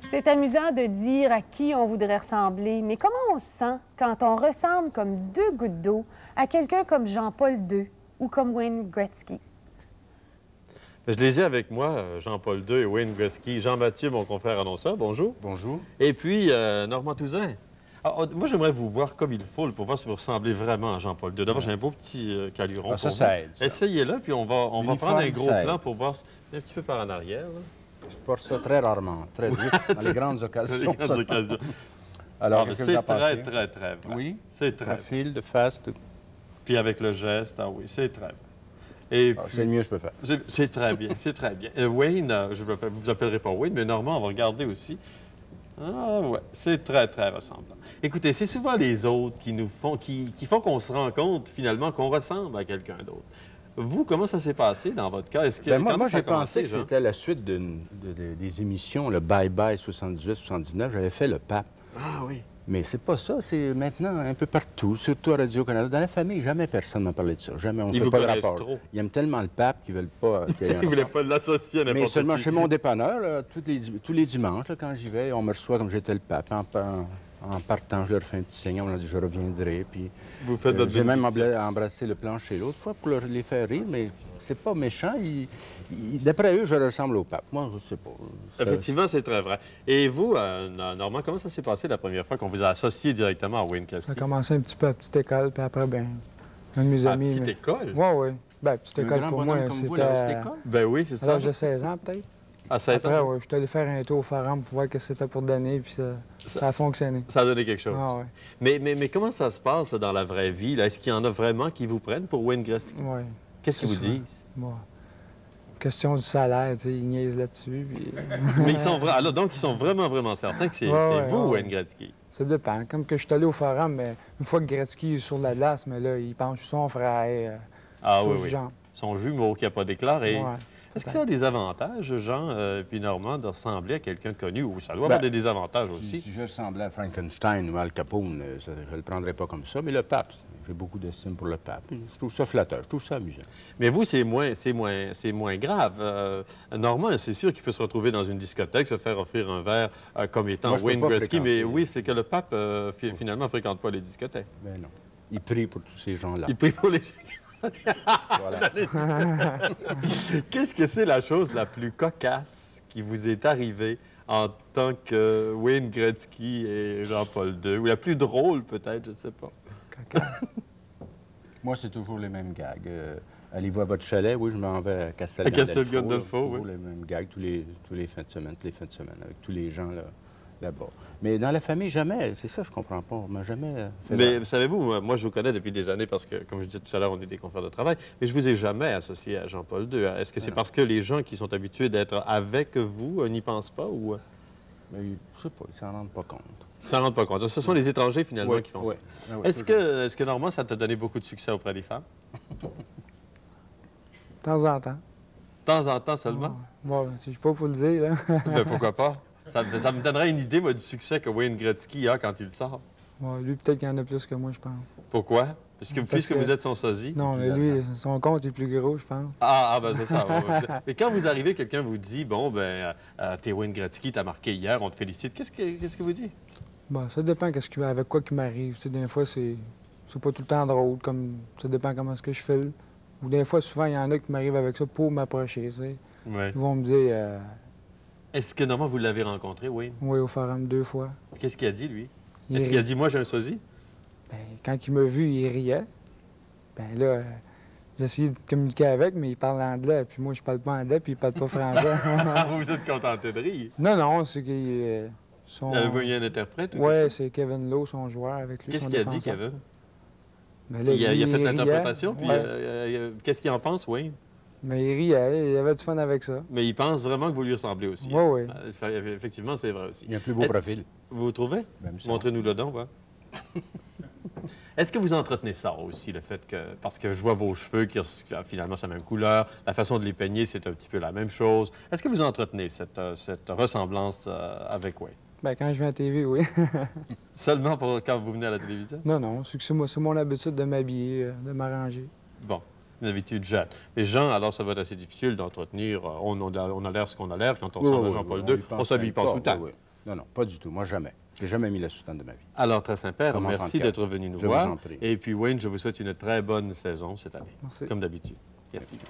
C'est amusant de dire à qui on voudrait ressembler, mais comment on se sent quand on ressemble comme deux gouttes d'eau à quelqu'un comme Jean-Paul II ou comme Wayne Gretzky? Je les ai avec moi, Jean-Paul II et Wayne Gretzky. Jean-Mathieu, mon confrère annonceur, bonjour. Bonjour. Et puis, Normand Touzin. Alors, moi, j'aimerais vous voir comme il faut pour voir si vous ressemblez vraiment à Jean-Paul II. D'abord, j'ai un beau petit caluron. Ah, ça aide. Essayez-le, puis on va prendre un gros plan pour voir un petit peu par en arrière. Là. Je porte ça très rarement, très vite, dans les grandes occasions. Dans les grandes occasions. Alors, c'est très, très vrai. Oui, c'est très profil, de face. Puis avec le geste, ah oui, c'est très vrai. Et puis, c'est le mieux que je peux faire. C'est très bien, c'est très bien. Wayne, je ne vous appellerai pas Wayne, mais Normand, on va regarder aussi. Ah ouais, c'est très, très ressemblant. Écoutez, c'est souvent les autres qui nous font, qui font qu'on se rend compte, finalement, qu'on ressemble à quelqu'un d'autre. Vous, comment ça s'est passé dans votre cas? Est-ce que, moi j'ai pensé que c'était la suite des émissions, le Bye Bye 78-79. J'avais fait le pape. Ah oui. Mais c'est pas ça, c'est maintenant un peu partout, surtout à Radio-Canada. Dans la famille, jamais personne ne m'a parlé de ça. Jamais, on ne fait pas de rapport. Trop. Ils aiment tellement le pape qu'ils ne veulent pas... Ils ne voulaient pas l'associer à n'importe qui. Mais seulement chez mon dépanneur, là, tous les dimanches, là, quand j'y vais, on me reçoit comme j'étais le pape. En partant, je leur fais un petit signe, on a dit « je reviendrai ». Puis j'ai même embrassé le plancher l'autre fois pour les faire rire, mais c'est pas méchant. D'après eux, je ressemble au pape. Moi, je sais pas. Effectivement, c'est très vrai. Et vous, Normand, comment ça s'est passé la première fois qu'on vous a associé directement à Wayne Gretzky? Ça a commencé un petit peu à petite école, puis après, bien, un de mes amis... Petite école? Oui, oui. Bien, petite école pour moi, c'était... Ben oui, c'est ça. À l'âge de 16 ans, peut-être. À 16 ans? Après, oui, je suis allé faire un tour au Forum pour voir ce que c'était pour donner, puis ça a fonctionné. Ça a donné quelque chose. Ah, oui. Mais comment ça se passe dans la vraie vie? Est-ce qu'il y en a vraiment qui vous prennent pour Wayne Gretzky? Oui. Qu'est-ce qu'ils vous disent? Bon. Question du salaire, tu sais, ils niaisent là-dessus. Puis... Mais ils sont alors, donc, ils sont vraiment, vraiment certains que c'est vous, Wayne Gretzky? Ça dépend. Comme que je suis allé au Forum, mais une fois que Gretzky est sur la glace, mais là, il pense son frère. Ah oui, oui. Genre. Son jumeau qui n'a pas déclaré. Ouais. Est-ce que ça a des avantages, Jean puis Normand, de ressembler à quelqu'un de connu? Ou ça doit avoir des désavantages aussi? Si je ressemblais à Frankenstein ou à Al Capone, je ne le prendrais pas comme ça. Mais le pape, j'ai beaucoup d'estime pour le pape. Je trouve ça flatteur, je trouve ça amusant. Mais vous, c'est moins grave. Normand, c'est sûr qu'il peut se retrouver dans une discothèque, se faire offrir un verre comme étant Wayne Gretzky. Mais oui, c'est que le pape, finalement, ne fréquente pas les discothèques. Ben non. Il prie pour tous ces gens-là. Il prie pour les gens. Voilà. Qu'est-ce que c'est la chose la plus cocasse qui vous est arrivée en tant que Wayne Gretzky et Jean-Paul II? Ou la plus drôle, peut-être, je ne sais pas. Cocasse? Moi, c'est toujours les mêmes gags. Allez-vous à votre chalet? Oui, je m'en vais à Castel Gandolfo. Oui. Les mêmes gags tous les fins de semaine, avec tous les gens là-bas. Mais dans la famille, jamais. C'est ça, je comprends pas. On m'a jamais fait... Mais savez-vous, moi, je vous connais depuis des années parce que, comme je disais tout à l'heure, on est des confrères de travail, mais je vous ai jamais associé à Jean-Paul II. Est-ce que c'est parce que les gens qui sont habitués d'être avec vous n'y pensent pas ou... Mais, je sais pas, ils s'en rendent pas compte. Ils s'en rendent pas compte. Ce sont les étrangers, finalement, qui font ça. Est-ce que, Normand, ça t'a donné beaucoup de succès auprès des femmes? De temps en temps. De temps en temps seulement? Bon, je suis pas pour le dire, là. Mais pourquoi pas? Ça me donnerait une idée, moi, du succès que Wayne Gretzky a quand il sort. Ouais, lui, peut-être qu'il y en a plus que moi, je pense. Pourquoi? Puisque vous êtes son sosie? Non, mais lui, son compte est plus gros, je pense. Ben c'est ça. Mais quand vous arrivez, quelqu'un vous dit, bon, t'es Wayne Gretzky, t'as marqué hier, on te félicite. Qu'est-ce que vous dites? Ben, ça dépend avec quoi qui m'arrive. Des fois, c'est pas tout le temps drôle, ça dépend comment est-ce que je file. Ou des fois, souvent, il y en a qui m'arrivent avec ça pour m'approcher, tu sais. Ouais. Ils vont me dire... Est-ce que, Normand, vous l'avez rencontré, Wayne? Oui, au Forum 2 fois. Qu'est-ce qu'il a dit, lui? Est-ce qu'il a dit, moi, j'ai un sosie? Bien, quand il m'a vu, il riait. Bien là, j'ai essayé de communiquer avec, mais il parle anglais, puis moi, je parle pas anglais, puis il parle pas français. Vous vous êtes contenté de rire? Non, c'est qu'il... Avez-vous eu un interprète? Oui, c'est Kevin Lowe, son joueur, avec lui, Qu'est-ce qu'il a dit, Kevin? Ben là, il a fait l'interprétation, puis qu'est-ce qu'il en pense, Wayne? Mais il riait, il avait du fun avec ça. Mais il pense vraiment que vous lui ressemblez aussi. Oui, oui. Effectivement, c'est vrai aussi. Il a un plus beau profil. Vous trouvez? Montrez-nous le don, va. Est-ce que vous entretenez ça aussi, le fait que... Parce que je vois vos cheveux qui, finalement, c'est la même couleur. La façon de les peigner, c'est un petit peu la même chose. Est-ce que vous entretenez cette ressemblance avec Wayne? Bien, quand je viens à la TV, oui. Seulement quand vous venez à la télévision? Non, c'est mon habitude de m'habiller, de m'arranger. Bon. Une habitude jeune. Mais Jean, alors ça va être assez difficile d'entretenir. On a l'air ce qu'on a l'air quand on ressemble à Jean-Paul II. On s'habille pas tout le temps. Non, pas du tout. Moi, jamais. Je n'ai jamais mis la soutane de ma vie. Alors, très sympa. Merci d'être venu nous voir. Je vous en prie. Et puis, Wayne, je vous souhaite une très bonne saison cette année. Merci. Comme d'habitude. Merci.